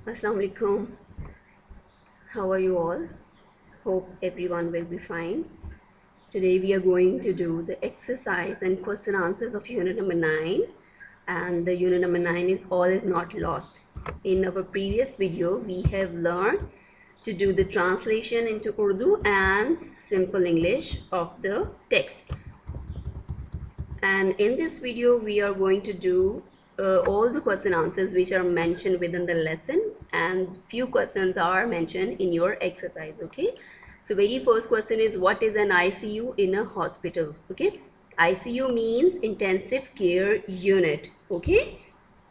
Assalamu alaikum. How are you all? Hope everyone will be fine. Today we are going to do the exercise and question answers of unit number 9, and the unit number 9 is all is not lost. In our previous video we have learned to do the translation into Urdu and simple English of the text, and in this video we are going to do all the question answers which are mentioned within the lesson, and few questions are mentioned in your exercise. Okay, so very first question is, what is an ICU in a hospital? Okay, ICU means intensive care unit. Okay,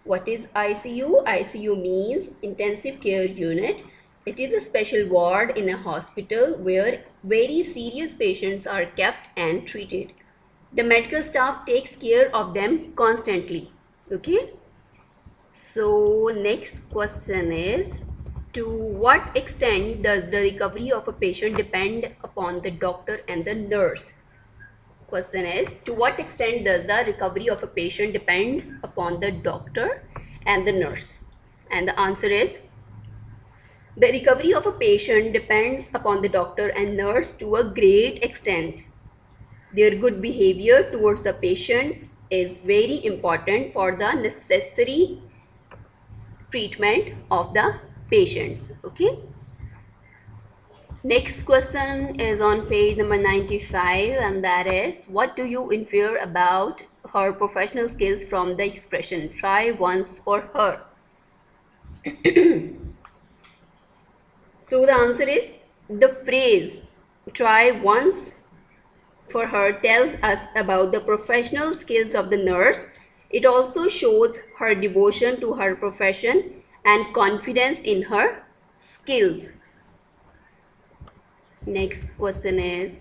what is ICU? ICU means intensive care unit. It is a special ward in a hospital where very serious patients are kept and treated. The medical staff takes care of them constantly. Okay, so next question is, to what extent does the recovery of a patient depend upon the doctor and the nurse? Question is, to what extent does the recovery of a patient depend upon the doctor and the nurse? And the answer is, the recovery of a patient depends upon the doctor and nurse to a great extent. Their good behavior towards the patient is very important for the necessary treatment of the patients. Okay. Next question is on page number 95, and that is, what do you infer about her professional skills from the expression try once for her? So the answer is, the phrase try once for her tells us about the professional skills of the nurse. It also shows her devotion to her profession and confidence in her skills. Next question is,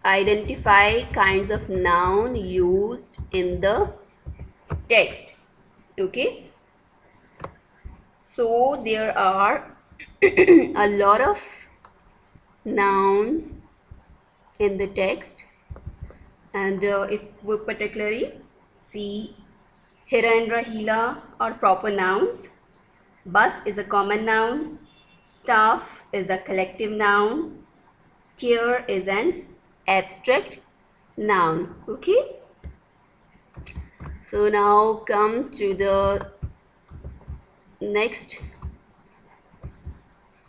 identify kinds of noun used in the text. Okay, so there are a lot of nouns in the text, and if we particularly see, Hira and Rahila are proper nouns, bus is a common noun, staff is a collective noun, care is an abstract noun. Okay, so now come to the next.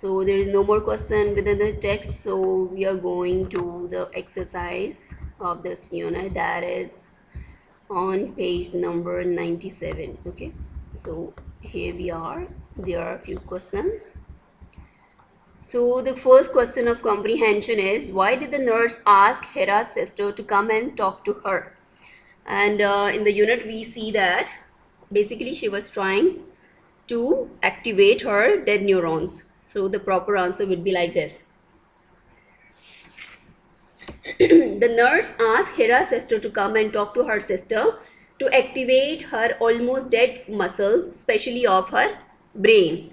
So there is no more question within the text, so we are going to the exercise of this unit, that is on page number 97. Okay, so here we are. There are a few questions. So the first question of comprehension is, why did the nurse ask Hera's sister to come and talk to her? And in the unit we see that basically she was trying to activate her dead neurons. So the proper answer would be like this. The nurse asked Hera's sister to come and talk to her sister to activate her almost dead muscles, especially of her brain.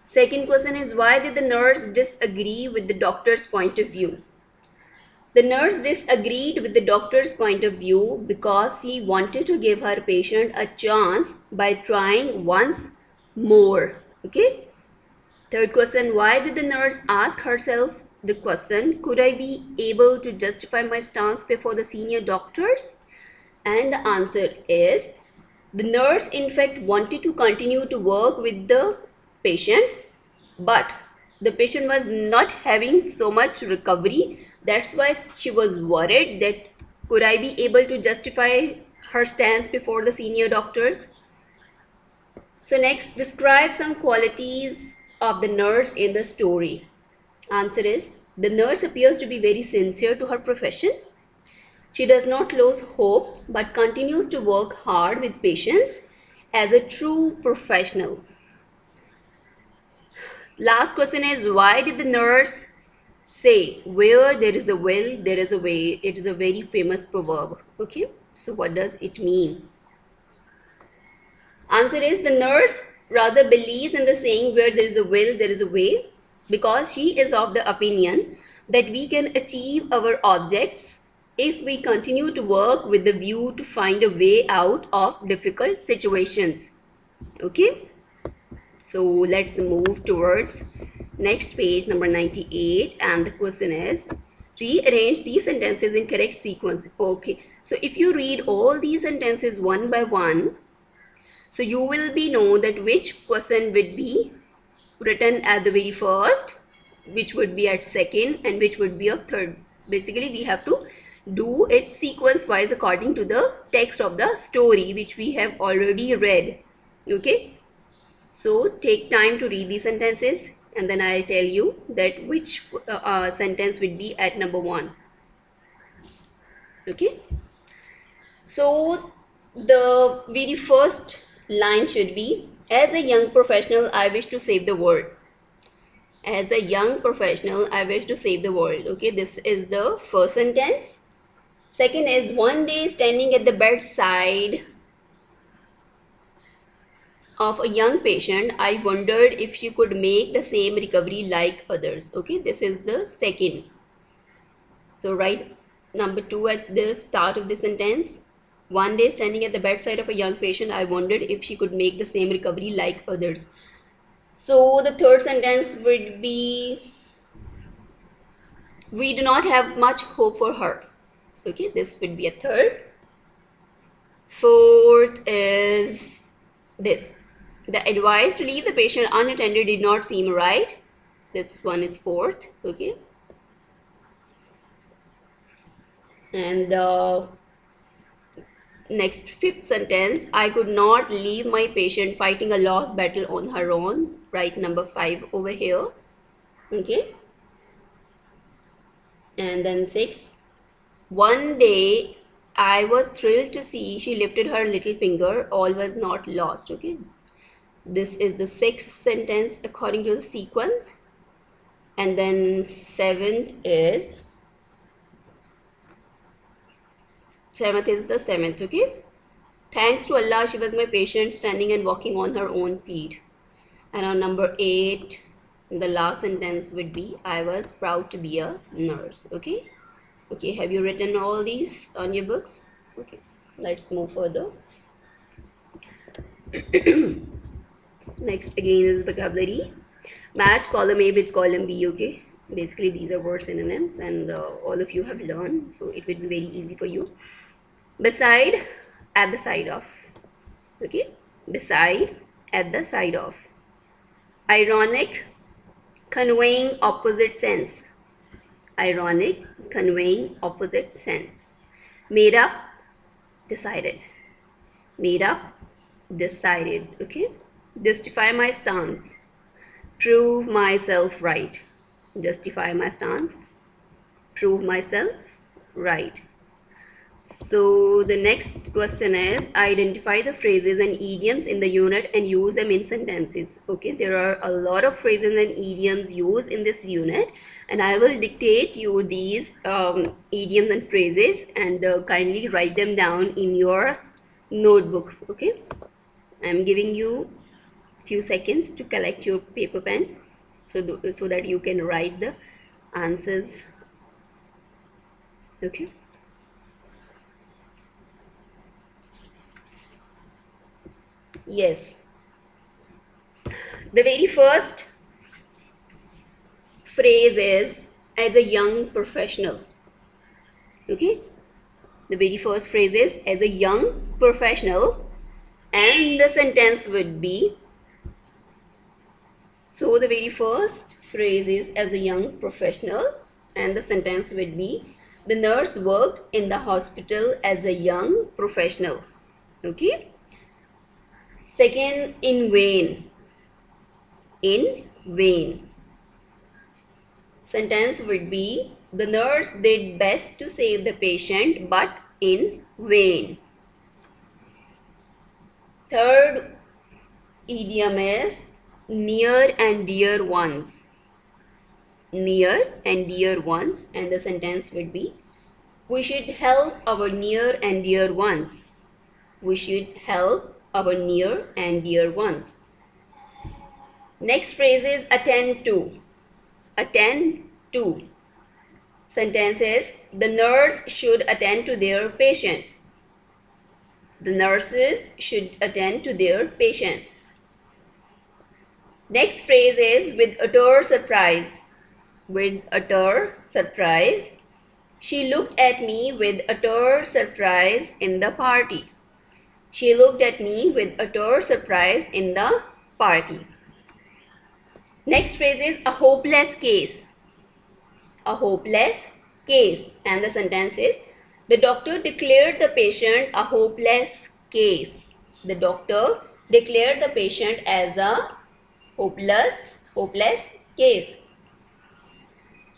Second question is, why did the nurse disagree with the doctor's point of view? The nurse disagreed with the doctor's point of view because she wanted to give her patient a chance by trying once more. Okay. Third question, why did the nurse ask herself the question, could I be able to justify my stance before the senior doctors? And the answer is, the nurse in fact wanted to continue to work with the patient, but the patient was not having so much recovery. That's why she was worried that could I be able to justify her stance before the senior doctors? So next, describe some qualities of the nurse in the story. Answer is, the nurse appears to be very sincere to her profession. She does not lose hope but continues to work hard with patients as a true professional. Last question is, why did the nurse say, where there is a will, there is a way? It is a very famous proverb. Okay, so what does it mean? Answer is, the nurse rather believes in the saying, where there is a will, there is a way, because she is of the opinion that we can achieve our objects if we continue to work with the view to find a way out of difficult situations. Okay. So let's move towards next page, number 98, and the question is rearrange these sentences in correct sequence. Okay, so if you read all these sentences one by one, so you will be know that which question would be written at the very first, which would be at second, and which would be at third. Basically we have to do it sequence wise according to the text of the story which we have already read. Okay, so take time to read these sentences and then I'll tell you that which sentence would be at number 1. Okay, so the very first line should be, as a young professional I wish to save the world. As a young professional I wish to save the world. Okay, this is the first sentence. Second is, one day standing at the bedside of a young patient, I wondered if she could make the same recovery like others. Okay, this is the second. So write number 2 at the start of the sentence. One day standing at the bedside of a young patient, I wondered if she could make the same recovery like others. So the third sentence would be, we do not have much hope for her. Okay, this would be a third. Fourth is this, the advice to leave the patient unattended did not seem right. This one is fourth. Okay, and the next fifth sentence, I could not leave my patient fighting a lost battle on her own. Write number 5 over here. Okay, and then 6, one day I was thrilled to see she lifted her little finger, all was not lost. Okay, this is the sixth sentence according to the sequence. And then seventh is the seventh. Okay, thanks to Allah she was my patient, standing and walking on her own feet. And on number 8, the last sentence would be, I was proud to be a nurse. Okay, okay, have you written all these on your books? Okay, let's move further. Next again is vocabulary. Match column A with column B. Okay, basically these are word synonyms and all of you have learned, so it will be very easy for you. Beside, at the side of. Okay, beside, at the side of. Ironic, conveying opposite sense. Ironic, conveying opposite sense. Made up, decided. Made up, decided. Okay, justify my stance. Prove myself right. Justify my stance. Prove myself right. So the next question is, identify the phrases and idioms in the unit and use them in sentences. Okay, there are a lot of phrases and idioms used in this unit, and I will dictate you these idioms and phrases, and kindly write them down in your notebooks. Okay, I'm giving you few seconds to collect your paper pen so that you can write the answers. Okay, yes, the very first phrase is, as a young professional. Okay, the very first phrase is, as a young professional, and the sentence would be, so the very first phrase is, as a young professional, and the sentence would be, the nurse worked in the hospital as a young professional. Okay, second, in vain. In vain. Sentence would be, the nurse did best to save the patient but in vain. Third idiom is, near and dear ones. Near and dear ones, and the sentence would be, we should help our near and dear ones. We should help our near and dear ones. Next phrase is, attend to. Attend to. Sentence is, the nurse should attend to their patient. The nurses should attend to their patients. Next phrase is with utter surprise. With utter surprise. She looked at me with utter surprise in the party. She looked at me with utter surprise in the party. Next phrase is a hopeless case. A hopeless case. And the sentence is, the doctor declared the patient a hopeless case. The doctor declared the patient as a hopeless case.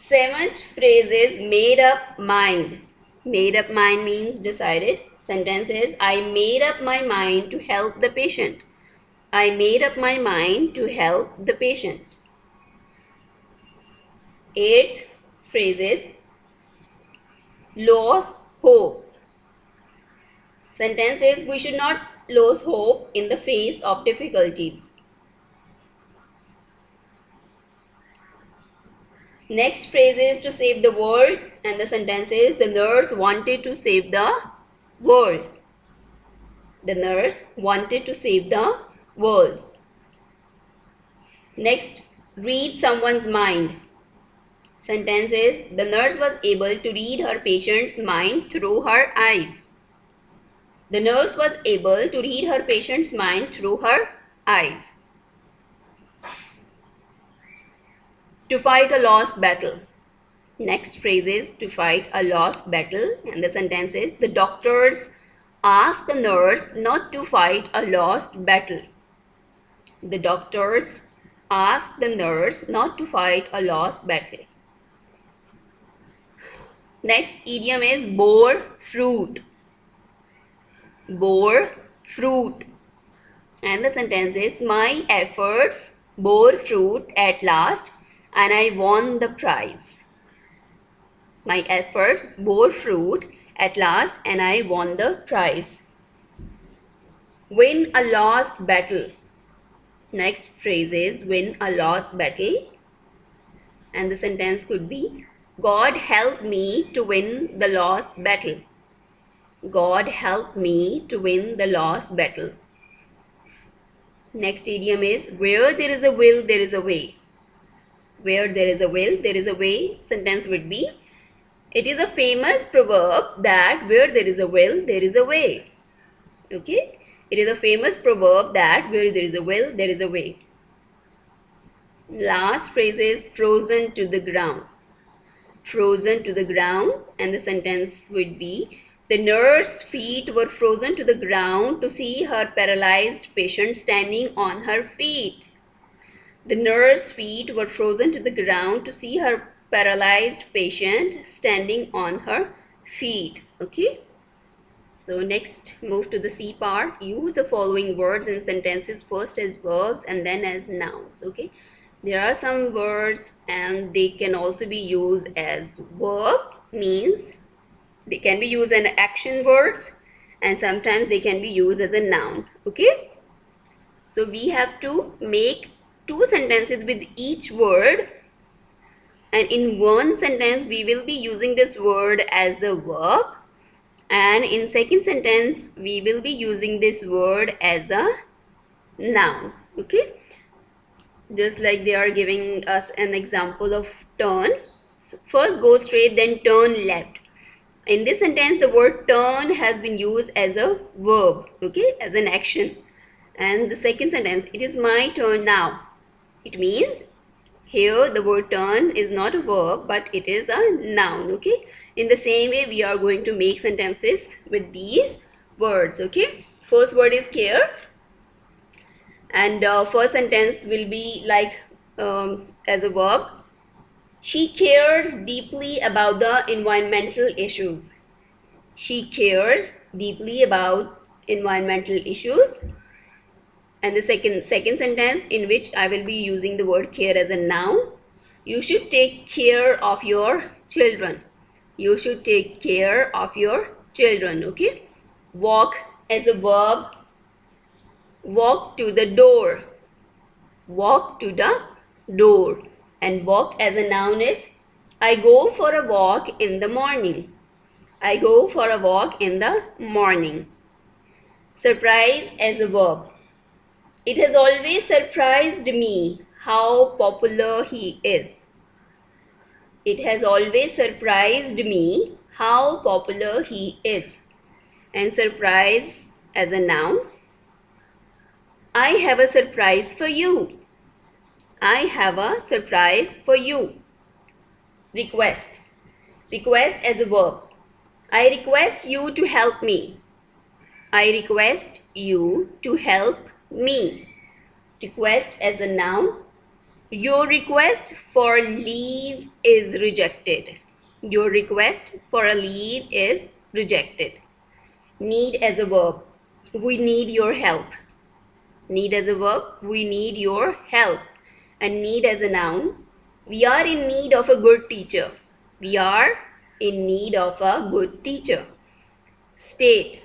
Seventh phrase is made up mind. Made up mind means decided. Sentence is, I made up my mind to help the patient. I made up my mind to help the patient. Eighth phrase is lost hope. Sentence is, we should not lose hope in the face of difficulties. Next phrase is to save the world, and the sentence is, the nurse wanted to save the world. The nurse wanted to save the world. Next, read someone's mind. Sentence is, the nurse was able to read her patient's mind through her eyes. The nurse was able to read her patient's mind through her eyes. To fight a lost battle. Next phrase is to fight a lost battle, and the sentence is, the doctors asked the nurse not to fight a lost battle. The doctors asked the nurse not to fight a lost battle. Next idiom is bore fruit. Bore fruit. And the sentence is, my efforts bore fruit at last and I won the prize. My efforts bore fruit at last and I won the prize. Win a lost battle. Next phrase is win a lost battle. And the sentence could be, God help me to win the lost battle. God help me to win the lost battle. Next idiom is where there is a will, there is a way. Where there is a will, there is a way. Sentence would be, it is a famous proverb that where there is a will, there is a way. Okay? It is a famous proverb that where there is a will, there is a way. Last phrase is frozen to the ground. Frozen to the ground, and the sentence would be, the nurse's feet were frozen to the ground to see her paralyzed patient standing on her feet. The nurse's feet were frozen to the ground to see her paralyzed patient standing on her feet. Okay? So next, move to the C part. Use the following words in sentences first as verbs and then as nouns. Okay? There are some words and they can also be used as verb, means they can be used as action words, and sometimes they can be used as a noun. Okay? So we have to make 2 sentences with each word, and in one sentence we will be using this word as a verb, and in second sentence we will be using this word as a noun. Okay? Just like they are giving us an example of turn. So first go straight, then turn left. In this sentence the word turn has been used as a verb, okay, as an action. And the second sentence, it is my turn now. It means here the word turn is not a verb but it is a noun. Okay? In the same way we are going to make sentences with these words. Okay? First word is care, and first sentence will be like as a verb. She cares deeply about the environmental issues. She cares deeply about environmental issues. And the second sentence, in which I will be using the word care as a noun. You should take care of your children. You should take care of your children. Okay? Walk as a verb. Walk to the door. Walk to the door. And walk as a noun is, I go for a walk in the morning. I go for a walk in the morning. Surprise as a verb. It has always surprised me how popular he is. It has always surprised me how popular he is. And surprise as a noun. I have a surprise for you. I have a surprise for you. Request. Request as a verb. I request you to help me. I request you to help me. Request as a noun. Your request for leave is rejected. Your request for a leave is rejected. Need as a verb. We need your help. Need as a verb. We need your help. And need as a noun. We are in need of a good teacher. We are in need of a good teacher. State.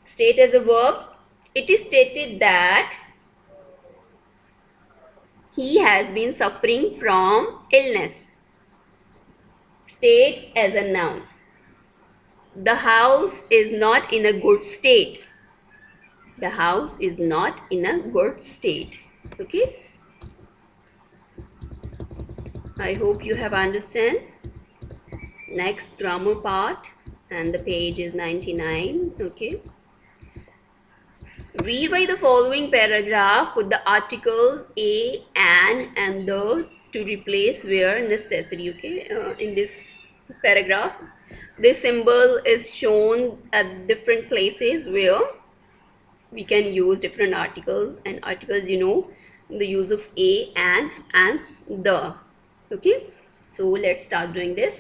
State as a verb. It is stated that he has been suffering from illness. State as a noun. The house is not in a good state. The house is not in a good state. Okay. I hope you have understand. Next grammar part, and the page is 99. Okay. Rewrite the following paragraph with the articles a, an, and the to replace where necessary. Okay. In this paragraph, this symbol is shown at different places where we can use different articles, and articles, you know, the use of a, an, and the. Okay. So let's start doing this.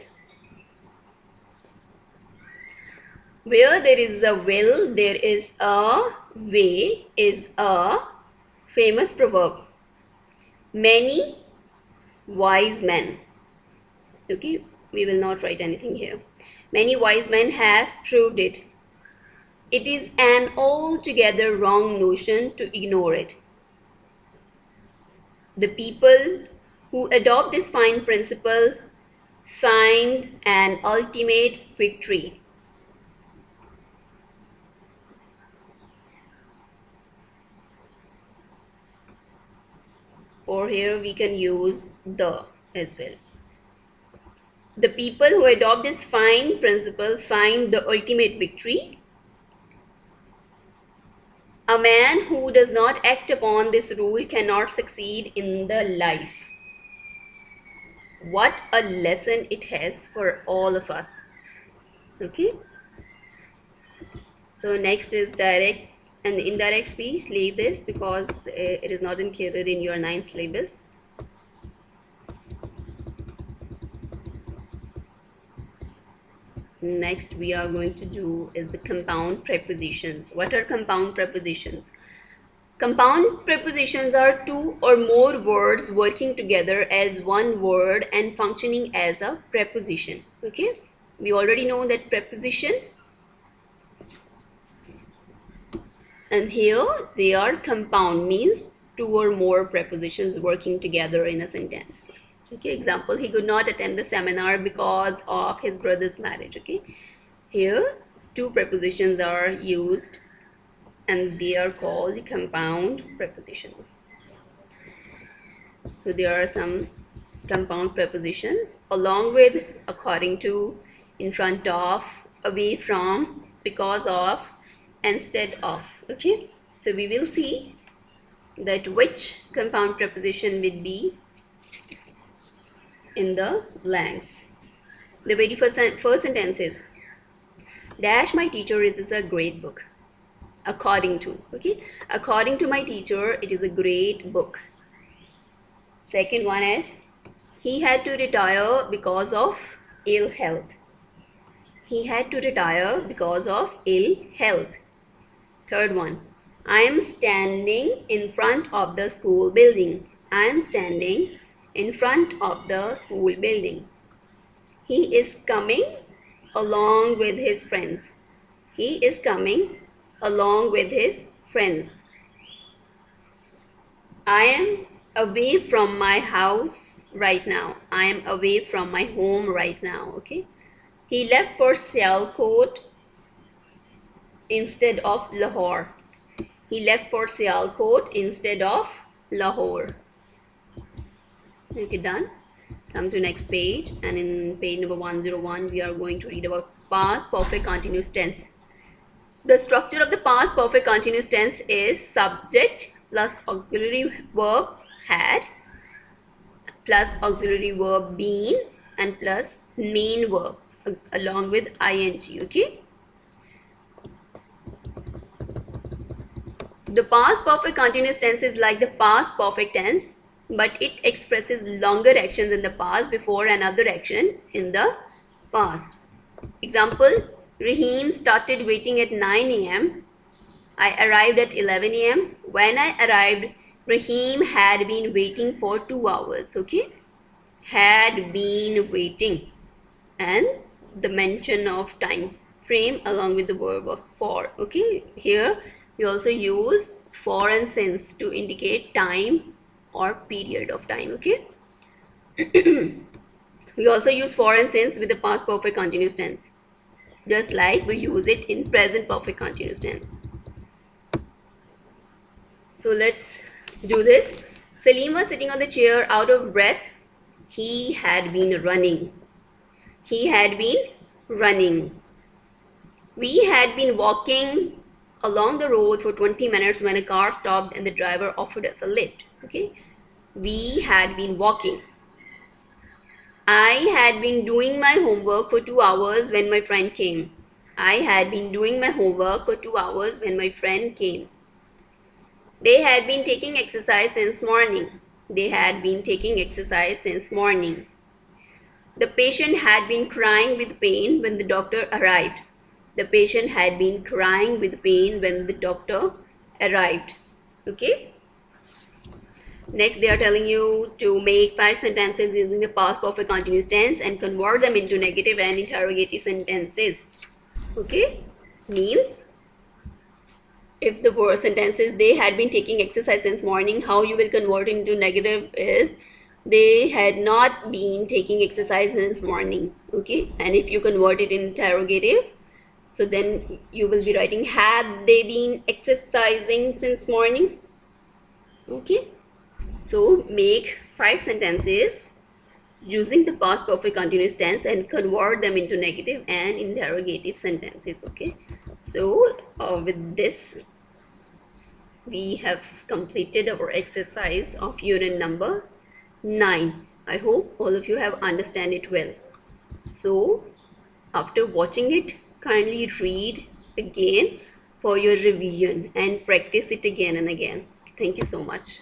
Where there is a will, there is a way is a famous proverb. Many wise men. Okay, we will not write anything here. Many wise men has proved it. It is an altogether wrong notion to ignore it. The people who adopt this fine principle find an ultimate victory. Or here we can use the as well. The people who adopt this fine principle find the ultimate victory. A man who does not act upon this rule cannot succeed in the life. What a lesson it has for all of us. Okay. So next is direct and indirect speech. Leave this because it is not included in your 9th syllabus. Next we are going to do is the compound prepositions. What are compound prepositions? Compound prepositions are two or more words working together as one word and functioning as a preposition. Okay, we already know that preposition, and here they are compound, means two or more prepositions working together in a sentence. Okay, example, he could not attend the seminar because of his brother's marriage. Okay, here two prepositions are used and they are called compound prepositions. So there are some compound prepositions along with, according to, in front of, away from, because of, instead of. Okay, so we will see that which compound preposition would be in the blanks. The very first sentence is dash my teacher is a great book. According to. Okay, according to my teacher it is a great book. Second one is he had to retire because of ill health. He had to retire because of ill health. Third one, I am standing in front of the school building. I am standing in front of the school building. He is coming along with his friends. He is coming along with his friends. I am away from my house right now. I am away from my home right now. Okay. He left for Sialkot instead of Lahore. He left for Sialkot instead of Lahore. Okay, done. Come to next page, and in page number 101 we are going to read about past perfect continuous tense. The structure of the past perfect continuous tense is subject plus auxiliary verb had plus auxiliary verb been and plus main verb along with ing. Okay, the past perfect continuous tense is like the past perfect tense, but it expresses longer actions in the past before another action in the past. Example, Raheem started waiting at 9 a.m. I arrived at 11 a.m. When I arrived, Raheem had been waiting for 2 hours. Okay, had been waiting, and the mention of time frame along with the verb of for. Okay, here we also use for and since to indicate time or period of time. Okay, we also use for and since with the past perfect continuous tense, just like we use it in present perfect continuous tense. So let's do this. Salim was sitting on the chair out of breath. He had been running. He had been running. We had been walking along the road for 20 minutes when a car stopped and the driver offered us a lift. Okay, we had been walking. I had been doing my homework for 2 hours when my friend came. I had been doing my homework for 2 hours when my friend came. They had been taking exercise since morning. They had been taking exercise since morning. The patient had been crying with pain when the doctor arrived. The patient had been crying with pain when the doctor arrived. Okay. Next, they are telling you to make 5 sentences using the past perfect continuous tense and convert them into negative and interrogative sentences. Okay. Means, if the word sentences they had been taking exercise since morning, how you will convert into negative is they had not been taking exercise since morning. Okay, and if you convert it in interrogative, so then you will be writing had they been exercising since morning. Okay, so make 5 sentences using the past perfect continuous tense and convert them into negative and interrogative sentences. Okay, so with this we have completed our exercise of unit number 9. I hope all of you have understand it well. So after watching it, kindly read again for your revision and practice it again and again. Thank you so much.